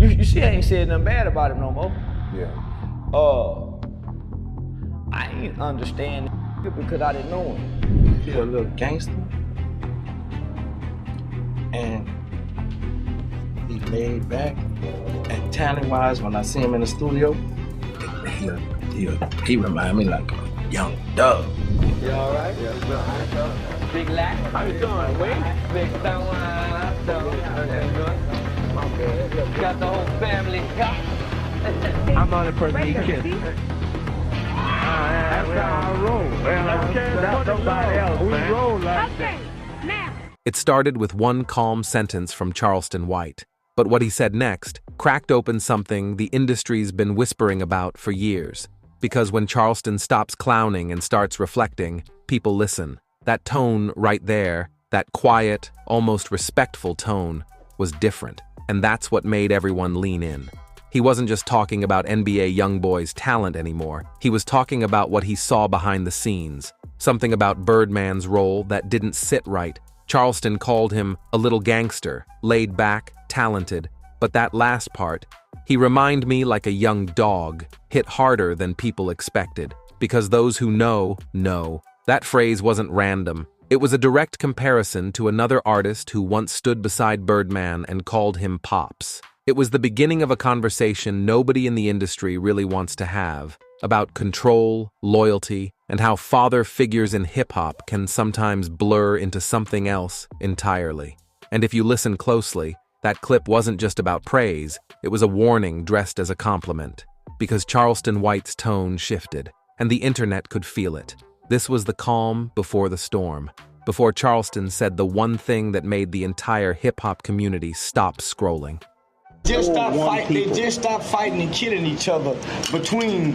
You see, I ain't said nothing bad about him no more. Yeah. I ain't understand because I didn't know him. He a little gangster. And he laid back. And talent-wise, when I see him in the studio, he remind me like a young dog. You all right? Yeah. Big Lack. How you doing, Wayne? Big got the whole family. I'm the only person he kissed. That's how I roll. That's nobody else, man. We roll like that. Now. It started with one calm sentence from Charleston White. But what he said next cracked open something the industry's been whispering about for years. Because when Charleston stops clowning and starts reflecting, people listen. That tone right there, that quiet, almost respectful tone, was different. And that's what made everyone lean in. He wasn't just talking about NBA Youngboy's talent anymore. He was talking about what he saw behind the scenes. Something about Birdman's role that didn't sit right. Charleston called him a little gangster, laid back, talented. But that last part, he reminded me like a young dog, hit harder than people expected. Because those who know. That phrase wasn't random. It was a direct comparison to another artist who once stood beside Birdman and called him Pops. It was the beginning of a conversation nobody in the industry really wants to have, about control, loyalty, and how father figures in hip-hop can sometimes blur into something else entirely. And if you listen closely, that clip wasn't just about praise, it was a warning dressed as a compliment. Because Charleston White's tone shifted, and the internet could feel it. This was the calm before the storm. Before Charleston said the one thing that made the entire hip-hop community stop scrolling. They just stopped fighting and killing each other between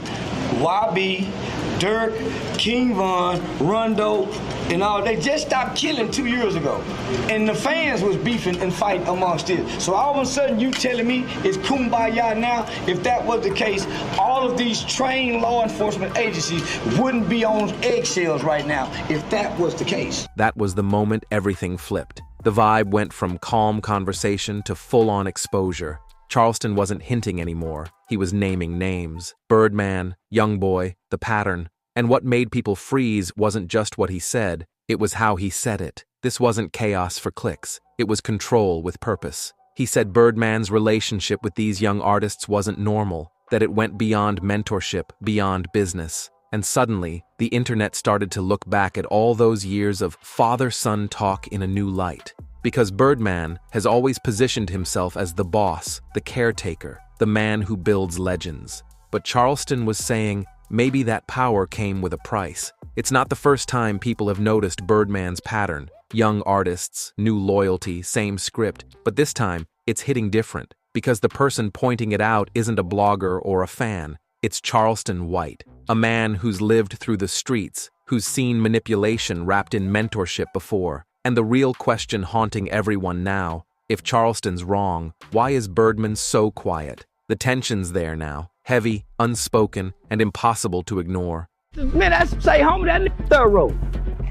YB, Dirk, King Von, Rondo, and all. They just stopped killing 2 years ago. And the fans was beefing and fighting amongst it. So all of a sudden you telling me it's kumbaya now? If that was the case, all of these trained law enforcement agencies wouldn't be on eggshells right now if that was the case. That was the moment everything flipped. The vibe went from calm conversation to full-on exposure. Charleston wasn't hinting anymore. He was naming names. Birdman, Youngboy, The Pattern. And what made people freeze wasn't just what he said, it was how he said it. This wasn't chaos for clicks. It was control with purpose. He said Birdman's relationship with these young artists wasn't normal, that it went beyond mentorship, beyond business. And suddenly, the internet started to look back at all those years of father-son talk in a new light. Because Birdman has always positioned himself as the boss, the caretaker, the man who builds legends. But Charleston was saying, maybe that power came with a price. It's not the first time people have noticed Birdman's pattern. Young artists, new loyalty, same script. But this time, it's hitting different. Because the person pointing it out isn't a blogger or a fan. It's Charleston White, a man who's lived through the streets, who's seen manipulation wrapped in mentorship before. And the real question haunting everyone now, if Charleston's wrong, why is Birdman so quiet? The tension's there now, heavy, unspoken, and impossible to ignore. Man, I say, homie, that nigga thorough.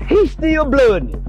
He's still blooding.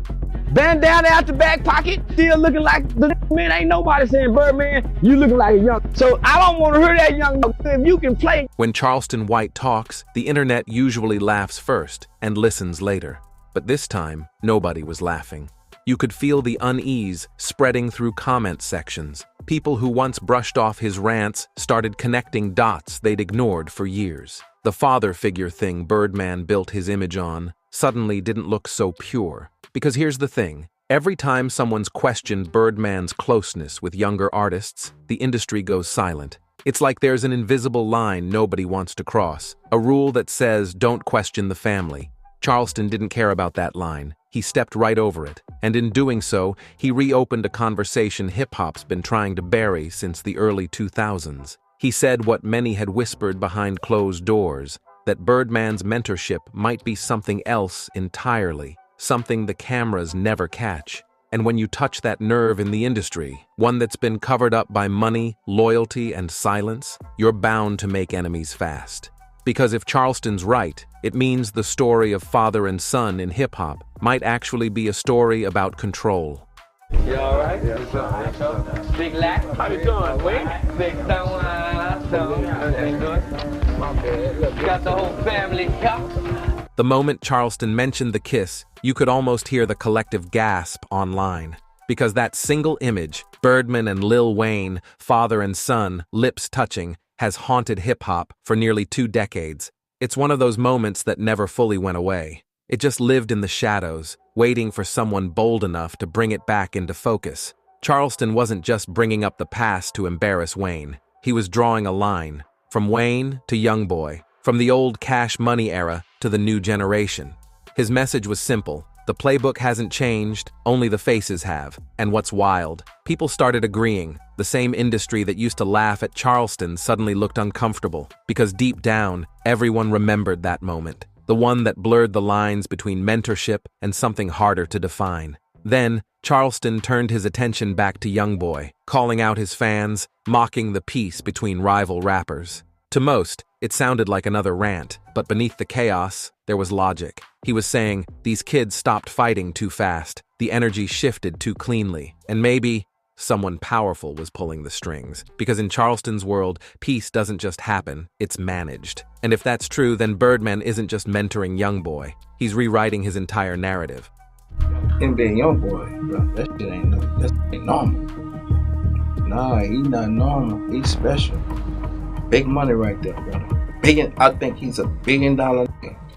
Bandana out the back pocket, still looking like the man. Ain't nobody saying, Birdman, you looking like a young. So I don't want to hear that young. If you can play. When Charleston White talks, the internet usually laughs first and listens later. But this time, nobody was laughing. You could feel the unease spreading through comment sections. People who once brushed off his rants started connecting dots they'd ignored for years. The father figure thing Birdman built his image on suddenly didn't look so pure. Because here's the thing, every time someone's questioned Birdman's closeness with younger artists, the industry goes silent. It's like there's an invisible line nobody wants to cross, a rule that says don't question the family. Charleston didn't care about that line. He stepped right over it, and in doing so, he reopened a conversation hip-hop's been trying to bury since the early 2000s. He said what many had whispered behind closed doors, that Birdman's mentorship might be something else entirely, something the cameras never catch. And when you touch that nerve in the industry, one that's been covered up by money, loyalty, and silence, you're bound to make enemies fast. Because if Charleston's right, it means the story of father and son in hip-hop might actually be a story about control. You all right? Yes, sir. Big Lack. How you doing, Wayne? Big Stone. Everything good? Okay, look, you got the whole family here. The moment Charleston mentioned the kiss, you could almost hear the collective gasp online. Because that single image, Birdman and Lil Wayne, father and son, lips touching, has haunted hip-hop for nearly 2 decades. It's one of those moments that never fully went away. It just lived in the shadows, waiting for someone bold enough to bring it back into focus. Charleston wasn't just bringing up the past to embarrass Wayne. He was drawing a line, from Wayne to Youngboy, from the old Cash Money era to the new generation. His message was simple. The playbook hasn't changed, only the faces have. And what's wild, people started agreeing. The same industry that used to laugh at Charleston suddenly looked uncomfortable, because deep down, everyone remembered that moment. The one that blurred the lines between mentorship and something harder to define. Then, Charleston turned his attention back to Youngboy, calling out his fans, mocking the peace between rival rappers. To most, it sounded like another rant, but beneath the chaos, there was logic. He was saying, these kids stopped fighting too fast, the energy shifted too cleanly, and maybe someone powerful was pulling the strings. Because in Charleston's world, peace doesn't just happen, it's managed. And if that's true, then Birdman isn't just mentoring Youngboy, he's rewriting his entire narrative. NBA Youngboy, bro, that shit ain't normal. Nah, he not normal, he's special. Big money right there, brother. I think he's $1 billion.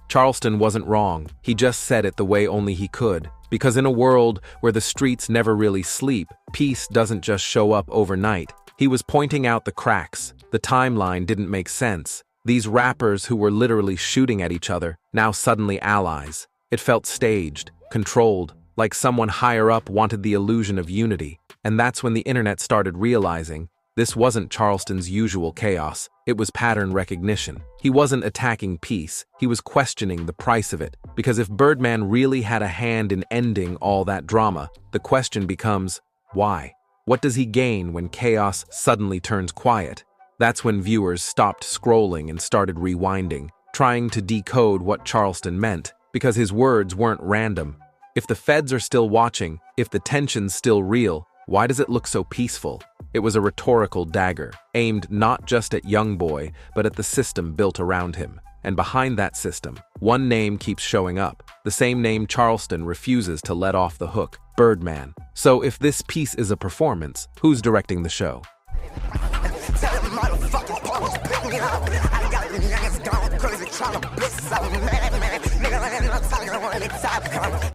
Charleston wasn't wrong. He just said it the way only he could. Because in a world where the streets never really sleep, peace doesn't just show up overnight. He was pointing out the cracks. The timeline didn't make sense. These rappers who were literally shooting at each other, now suddenly allies. It felt staged, controlled, like someone higher up wanted the illusion of unity. And that's when the internet started realizing this wasn't Charleston's usual chaos, it was pattern recognition. He wasn't attacking peace, he was questioning the price of it. Because if Birdman really had a hand in ending all that drama, the question becomes, why? What does he gain when chaos suddenly turns quiet? That's when viewers stopped scrolling and started rewinding, trying to decode what Charleston meant, because his words weren't random. If the feds are still watching, if the tension's still real, why does it look so peaceful? It was a rhetorical dagger, aimed not just at Youngboy, but at the system built around him. And behind that system, one name keeps showing up, the same name Charleston refuses to let off the hook, Birdman. So if this piece is a performance, who's directing the show?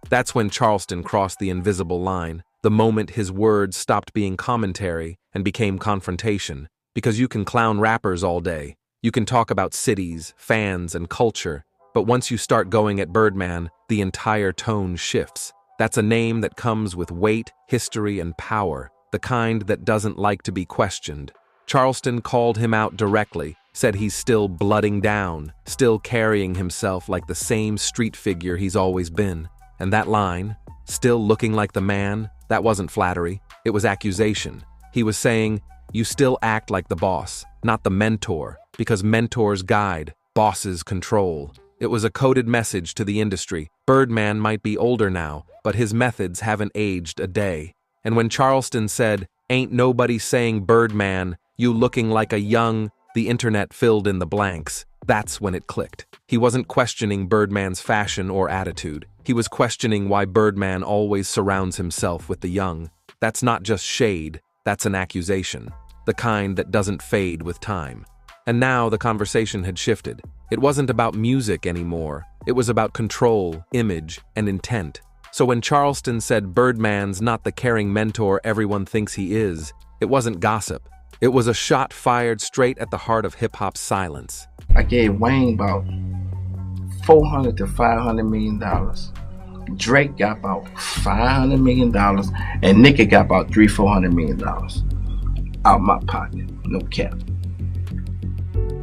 That's when Charleston crossed the invisible line, the moment his words stopped being commentary and became confrontation. Because you can clown rappers all day, you can talk about cities, fans, and culture, but once you start going at Birdman, the entire tone shifts. That's a name that comes with weight, history, and power, the kind that doesn't like to be questioned. Charleston called him out directly, said he's still blooding down, still carrying himself like the same street figure he's always been. And that line, still looking like the man, that wasn't flattery, it was accusation. He was saying, you still act like the boss, not the mentor, because mentors guide, bosses control. It was a coded message to the industry. Birdman might be older now, but his methods haven't aged a day. And when Charleston said, ain't nobody saying Birdman, you looking like a young, the internet filled in the blanks. That's when it clicked. He wasn't questioning Birdman's fashion or attitude. He was questioning why Birdman always surrounds himself with the young. That's not just shade, that's an accusation. The kind that doesn't fade with time. And now the conversation had shifted. It wasn't about music anymore. It was about control, image, and intent. So when Charleston said Birdman's not the caring mentor everyone thinks he is, it wasn't gossip. It was a shot fired straight at the heart of hip-hop's silence. I gave Wayne about $400 to $500 million. Drake got about $500 million, and Nicki got about $300-400 million out my pocket. No cap.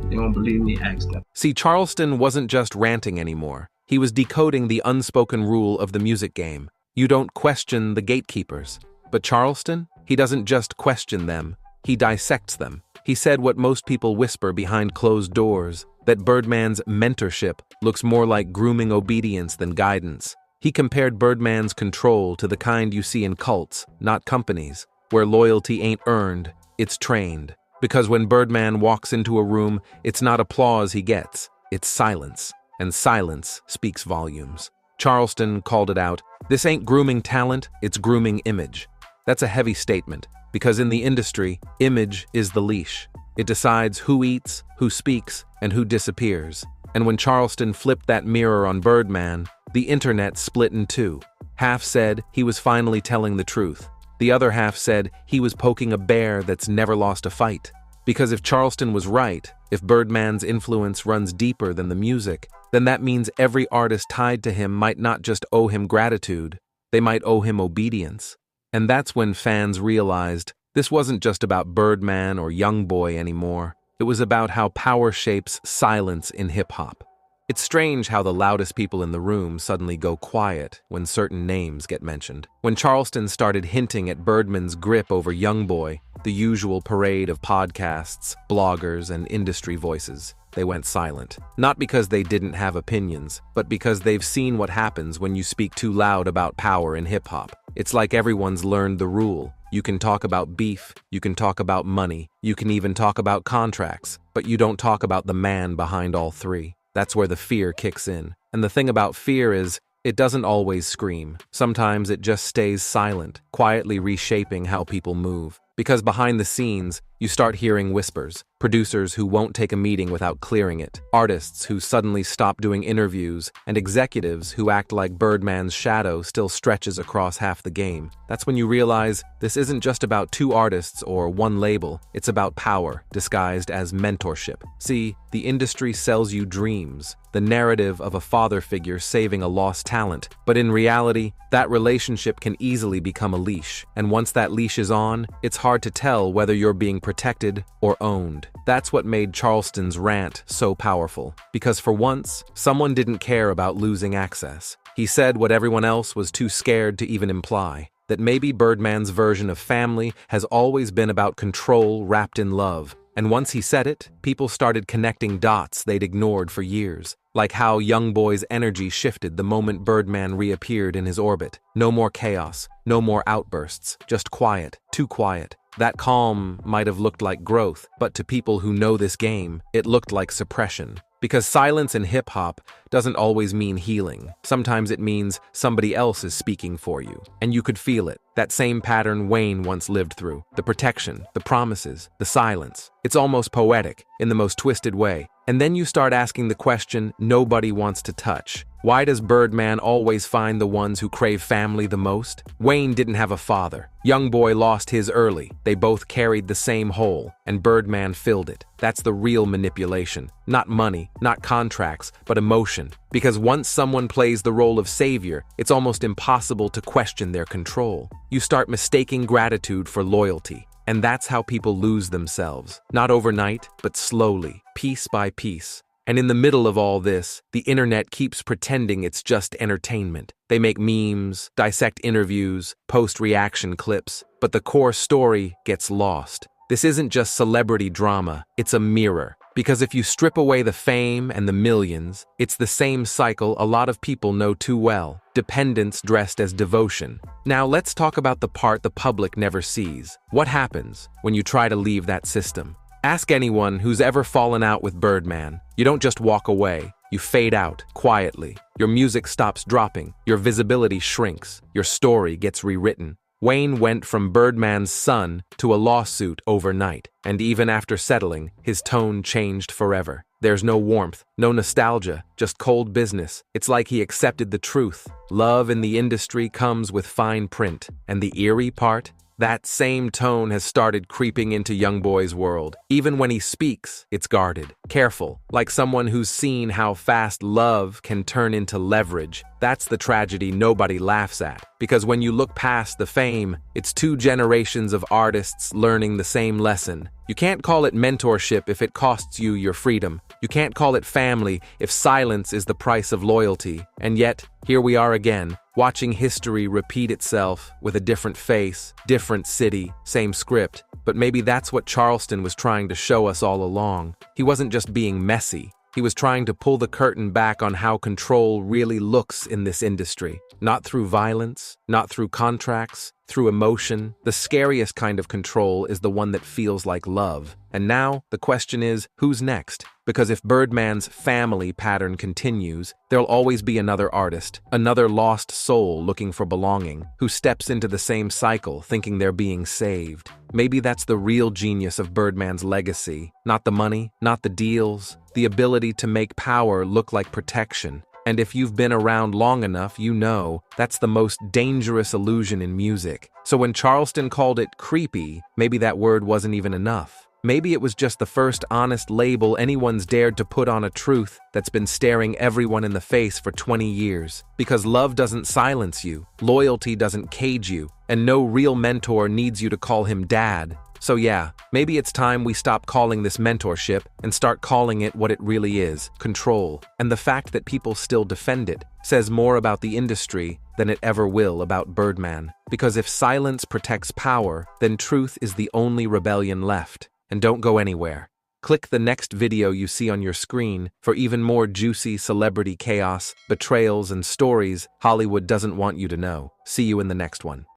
You don't believe me? Ask them. See, Charleston wasn't just ranting anymore. He was decoding the unspoken rule of the music game. You don't question the gatekeepers. But Charleston, he doesn't just question them. He dissects them. He said what most people whisper behind closed doors, that Birdman's mentorship looks more like grooming obedience than guidance. He compared Birdman's control to the kind you see in cults, not companies, where loyalty ain't earned, it's trained. Because when Birdman walks into a room, it's not applause he gets, it's silence. And silence speaks volumes. Charleston called it out, "This ain't grooming talent, it's grooming image." That's a heavy statement, because in the industry, image is the leash. It decides who eats, who speaks, and who disappears. And when Charleston flipped that mirror on Birdman, the internet split in two. Half said he was finally telling the truth. The other half said he was poking a bear that's never lost a fight. Because if Charleston was right, if Birdman's influence runs deeper than the music, then that means every artist tied to him might not just owe him gratitude, they might owe him obedience. And that's when fans realized this wasn't just about Birdman or Youngboy anymore. It was about how power shapes silence in hip-hop. It's strange how the loudest people in the room suddenly go quiet when certain names get mentioned. When Charleston started hinting at Birdman's grip over Youngboy, the usual parade of podcasts, bloggers, and industry voices, they went silent. Not because they didn't have opinions, but because they've seen what happens when you speak too loud about power in hip-hop. It's like everyone's learned the rule. You can talk about beef, you can talk about money, you can even talk about contracts, but you don't talk about the man behind all three. That's where the fear kicks in. And the thing about fear is, it doesn't always scream. Sometimes it just stays silent, quietly reshaping how people move. Because behind the scenes, you start hearing whispers, producers who won't take a meeting without clearing it, artists who suddenly stop doing interviews, and executives who act like Birdman's shadow still stretches across half the game. That's when you realize this isn't just about two artists or one label, it's about power, disguised as mentorship. See, the industry sells you dreams, the narrative of a father figure saving a lost talent, but in reality, that relationship can easily become a leash, and once that leash is on, it's hard to tell whether you're being protected or owned. That's what made Charleston's rant so powerful, because for once, someone didn't care about losing access. He said what everyone else was too scared to even imply, that maybe Birdman's version of family has always been about control wrapped in love. And once he said it, people started connecting dots they'd ignored for years, like how Youngboy's energy shifted the moment Birdman reappeared in his orbit. No more chaos, no more outbursts, just quiet, too quiet. That calm might have looked like growth, but to people who know this game, it looked like suppression. Because silence in hip-hop doesn't always mean healing. Sometimes it means somebody else is speaking for you, and you could feel it. That same pattern Wayne once lived through. The protection, the promises, the silence. It's almost poetic, in the most twisted way. And then you start asking the question nobody wants to touch. Why does Birdman always find the ones who crave family the most? Wayne didn't have a father. Youngboy lost his early. They both carried the same hole, and Birdman filled it. That's the real manipulation. Not money, not contracts, but emotion. Because once someone plays the role of savior, it's almost impossible to question their control. You start mistaking gratitude for loyalty. And that's how people lose themselves. Not overnight, but slowly, piece by piece. And in the middle of all this, the internet keeps pretending it's just entertainment. They make memes, dissect interviews, post reaction clips, but the core story gets lost. This isn't just celebrity drama, it's a mirror. Because if you strip away the fame and the millions, it's the same cycle a lot of people know too well. Dependence dressed as devotion. Now let's talk about the part the public never sees. What happens when you try to leave that system? Ask anyone who's ever fallen out with Birdman. You don't just walk away. You fade out, quietly. Your music stops dropping. Your visibility shrinks. Your story gets rewritten. Wayne went from Birdman's son to a lawsuit overnight, and even after settling, his tone changed forever. There's no warmth, no nostalgia, just cold business. It's like he accepted the truth. Love in the industry comes with fine print, and the eerie part? That same tone has started creeping into Youngboy's world. Even when he speaks, it's guarded, careful, like someone who's seen how fast love can turn into leverage. That's the tragedy nobody laughs at. Because when you look past the fame, it's two generations of artists learning the same lesson. You can't call it mentorship if it costs you your freedom. You can't call it family if silence is the price of loyalty. And yet, here we are again, watching history repeat itself with a different face, different city, same script. But maybe that's what Charleston was trying to show us all along. He wasn't just being messy. He was trying to pull the curtain back on how control really looks in this industry. Not through violence, not through contracts, through emotion. The scariest kind of control is the one that feels like love. And now, the question is, who's next? Because if Birdman's family pattern continues, there'll always be another artist, another lost soul looking for belonging, who steps into the same cycle thinking they're being saved. Maybe that's the real genius of Birdman's legacy. Not the money, not the deals, the ability to make power look like protection. And if you've been around long enough, you know that's the most dangerous illusion in music. So when Charleston called it creepy, maybe that word wasn't even enough. Maybe it was just the first honest label anyone's dared to put on a truth that's been staring everyone in the face for 20 years. Because love doesn't silence you, loyalty doesn't cage you, and no real mentor needs you to call him dad. So yeah, maybe it's time we stop calling this mentorship and start calling it what it really is, control. And the fact that people still defend it says more about the industry than it ever will about Birdman. Because if silence protects power, then truth is the only rebellion left. And don't go anywhere. Click the next video you see on your screen for even more juicy celebrity chaos, betrayals, and stories Hollywood doesn't want you to know. See you in the next one.